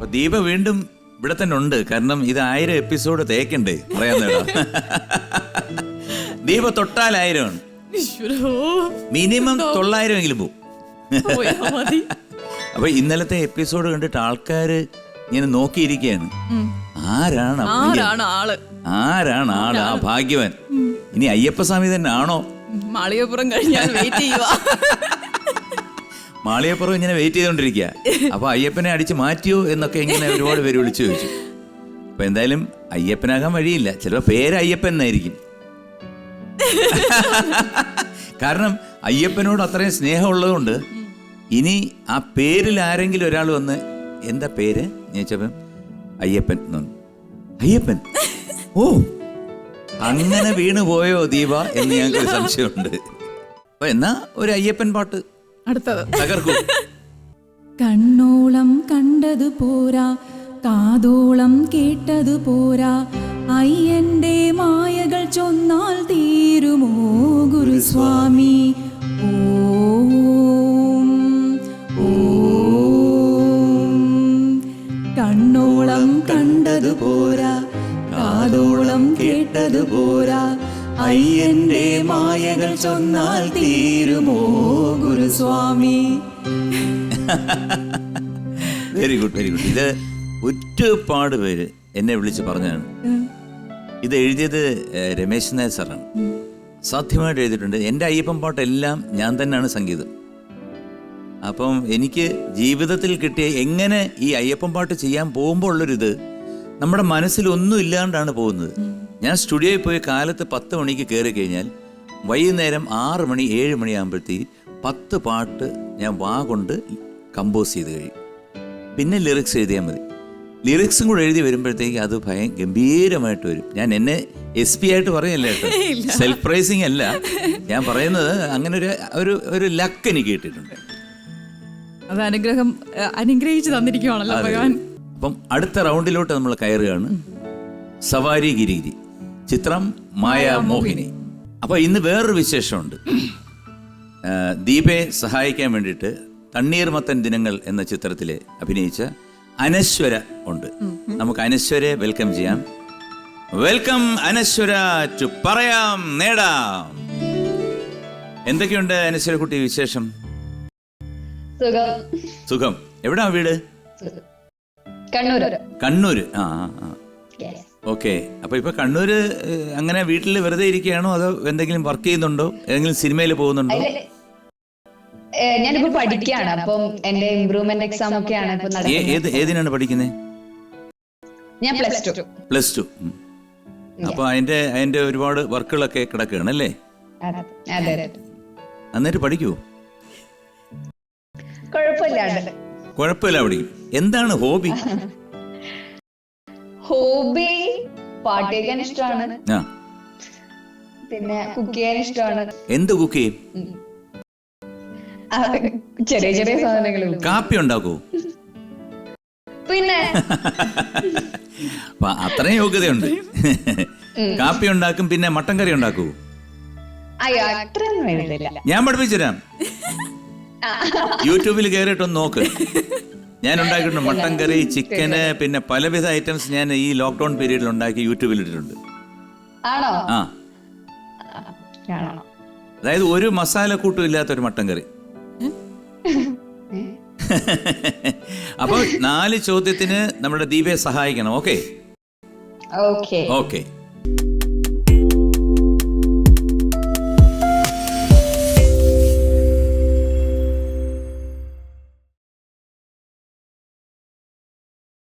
അപ്പൊ ദീപ വീണ്ടും ഇവിടെ തന്നെ ഉണ്ട്. കാരണം ഇത് 1000 എപ്പിസോഡ് തേക്കണ്ടേ പറയാന്നേടാ. ദീപ തൊട്ടാൽ 1000 മിനിമം 900 എങ്കിലും പോവും. അപ്പൊ ഇന്നലത്തെ എപ്പിസോഡ് കണ്ടിട്ട് ആൾക്കാര് ഇങ്ങനെ നോക്കിയിരിക്കുകയാണ്, ആരാണ് ആള്, ആ ഭാഗ്യവാൻ. ഇനി അയ്യപ്പസ്വാമി തന്നെ ആണോ? മാളികപ്പുറം കഴിഞ്ഞാൽ വെയിറ്റ് ചെയ്യുക. മാളികപ്പുറം ഇങ്ങനെ വെയിറ്റ് ചെയ്തോണ്ടിരിക്കുക. അപ്പൊ അയ്യപ്പനെ അടിച്ച് മാറ്റിയോ എന്നൊക്കെ ഇങ്ങനെ ഒരുപാട് പേര് വിളിച്ചു ചോദിച്ചു. അപ്പൊ എന്തായാലും അയ്യപ്പനാകാൻ വഴിയില്ല. ചിലപ്പോ പേര് അയ്യപ്പൻ എന്നായിരിക്കും. കാരണം അയ്യപ്പനോട് അത്രയും സ്നേഹമുള്ളതുകൊണ്ട് ഇനി ആ പേരിൽ ആരെങ്കിലും ഒരാൾ വന്ന് എന്താ പേര് ചോദിച്ചപ്പം അയ്യപ്പൻ. അയ്യപ്പൻ, ഓ അങ്ങനെ വീണു പോയോ ദീപ എന്ന് ഞങ്ങൾക്ക് സംശയമുണ്ട്. അപ്പൊ എന്നാ ഒരു അയ്യപ്പൻ പാട്ട് അടുത്തത് തകർക്കൂ. കണ്ണോളം കണ്ടതു പോരാ, കാതോളം കേട്ടതു പോരാ, അയ്യന്റെ മായകൾ ചൊന്നാൽ തീരുമോ ഗുരുസ്വാമി. ഓം ഓം. കണ്ണോളം കണ്ടതു പോരാ, കാതോളം കേട്ടതു പോരാ, അയ്യന്റെ മായകൾ ചൊന്നാൽ തീരുമോ ഗുരുസ്വാമി. Very good, very good. ഇത് ഒരുപാട് പേര് എന്നെ വിളിച്ച് പറഞ്ഞാണ്. ഇത് എഴുതിയത് രമേശ് നായർ സാറാണ്. സാധ്യമായിട്ട് എഴുതിയിട്ടുണ്ട്. എൻ്റെ അയ്യപ്പൻ പാട്ടെല്ലാം ഞാൻ തന്നെയാണ് സംഗീതം. അപ്പം എനിക്ക് ജീവിതത്തിൽ കിട്ടിയ എങ്ങനെ ഈ അയ്യപ്പൻ പാട്ട് ചെയ്യാൻ പോകുമ്പോൾ ഉള്ളൊരിത് നമ്മുടെ മനസ്സിൽ ഒന്നും ഇല്ലാണ്ടാണ് പോകുന്നത്. ഞാൻ സ്റ്റുഡിയോയിൽ പോയി കാലത്ത് 10 മണിക്ക് കയറി കഴിഞ്ഞാൽ വൈകുന്നേരം 6 മണി 7 മണിയാകുമ്പോഴത്തേക്ക് 10 പാട്ട് ഞാൻ കൊണ്ട് കമ്പോസ് ചെയ്ത് കഴിയും. പിന്നെ ലിറിക്സ് എഴുതിയാൽ മതി. ലിറിക്സും കൂടെ എഴുതി വരുമ്പോഴത്തേക്ക് അത് ഗംഭീരമായിട്ട് വരും. ഞാൻ എന്നെ SP ആയിട്ട് പറയല്ല കേട്ടോ, സെൽഫ് പ്രൈസിങ് അല്ല ഞാൻ പറയുന്നത്. അങ്ങനെ ഒരു ലക്ക് എനിക്ക് കിട്ടിയിട്ടുണ്ട്. അത് അനുഗ്രഹിച്ച് തന്നിരിക്കുവാണല്ലോ ഭഗവാൻ. അപ്പം അടുത്ത റൗണ്ടിലോട്ട് നമ്മൾ കയറുകയാണ്. സവാരി ഗിരിഗിരി, ചിത്രം മായാമോഹിനി. അപ്പൊ ഇന്ന് വേറൊരു വിശേഷമുണ്ട്. ദീപയെ സഹായിക്കാൻ വേണ്ടിയിട്ട് തണ്ണീർമത്തൻ ദിനങ്ങൾ എന്ന ചിത്രത്തിലെ അഭിനയിച്ച അനശ്വര ഉണ്ട്. നമുക്ക് അനശ്വരയെ വെൽക്കം ചെയ്യാം. വെൽക്കം അനശ്വര ടു പറയാം നേടാം. എന്തൊക്കെയുണ്ട് അനശ്വര കുട്ടി വിശേഷം? സുഖം. എവിടാ വീട്? കണ്ണൂര്. ആ. ഓക്കെ. അപ്പൊ ഇപ്പൊ കണ്ണൂര് അങ്ങനെ വീട്ടിൽ വെറുതെ ഇരിക്കുകയാണോ അതോ എന്തെങ്കിലും വർക്ക് ചെയ്യുന്നുണ്ടോ? ഏതെങ്കിലും സിനിമയിൽ പോകുന്നുണ്ടോ? ഞാനിപ്പോ പഠിക്കുകയാണ്. അപ്പം എന്റെ ഇംപ്രൂവ്മെന്റ് എക്സാം ഒക്കെയാണ് ഇപ്പൊ നടക്കുന്നത്. ഏതിനാണ് പഠിക്കുന്നത്? ഞാൻ പ്ലസ് ടു. അപ്പൊ അതിന്റെ ഒരുപാട് വർക്കുകളൊക്കെ കിടക്കുകയാണ് അല്ലേ? അതെ. എന്നിട്ട് പഠിക്കൂ? കുഴപ്പമില്ല പഠിക്കും. എന്താണ് ഹോബി? ഹോബി പാട്ട് കേൾക്കാൻ ഇഷ്ടമാണ്, പിന്നെ കുക്ക് ചെയ്യാൻ ഇഷ്ടമാണ്. എന്ത് കുക്ക് ചെയ്യും? ചെറിയ ചെറിയ സാധനങ്ങൾ. കാപ്പി ഉണ്ടാക്കൂ? പിന്നെ അത്രയും യോഗ്യതയുണ്ട്. കാപ്പി ഉണ്ടാക്കും. പിന്നെ മട്ടൻ കറി ഉണ്ടാക്കൂ? അയ്യോ അത്രയൊന്നും എഴുതില്ല. ഞാൻ പഠിപ്പിച്ചുതരാം. യൂട്യൂബിൽ കയറിയിട്ടൊന്ന് നോക്ക്. ഞാൻ ഉണ്ടാക്കിയിട്ടുണ്ട് മട്ടൻ കറി, ചിക്കന്, പിന്നെ പലവിധ ഐറ്റംസ് ഞാൻ ഈ ലോക്ക്ഡൌൺ പീരീഡിൽ ഉണ്ടാക്കി യൂട്യൂബിൽ ഇട്ടിട്ടുണ്ട്. ആ, അതായത് ഒരു മസാല കൂട്ടും ഇല്ലാത്തൊരു മട്ടൻ കറി. അപ്പൊ 4 ചോദ്യത്തിന് നമ്മുടെ ദീപയെ സഹായിക്കണം. ഓക്കെ.